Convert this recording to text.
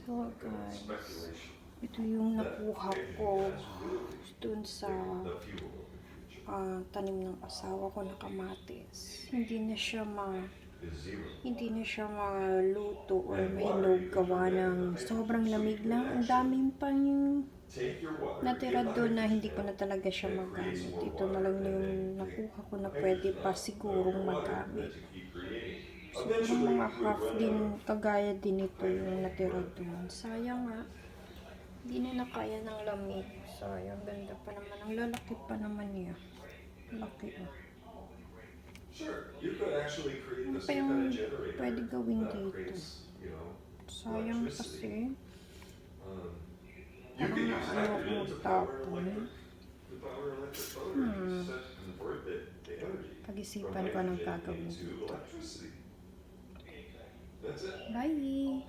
Ito guys, ito yung nakuha ko dun sa tanim ng asawa ko na kamatis. Hindi na siya maluto or mahinog gawa ng sobrang lamig lang. Ang daming pang natira doon na hindi ko na talaga siya magamit. Ito na lang yung nakuha ko na pwede pa sigurong magamit. Siguro mga half din, kagaya din ito yung natira doon. Sayang nga, hindi na nakaya ng lamig. Sayang, ganda pa naman. Ang lalaki pa naman niya. Laki oh. Ano pa yung pwede gawin dito? Sayang kasi. Parang ano ko magtapon. Pag-isipan ko anong gagawin dito. Bye!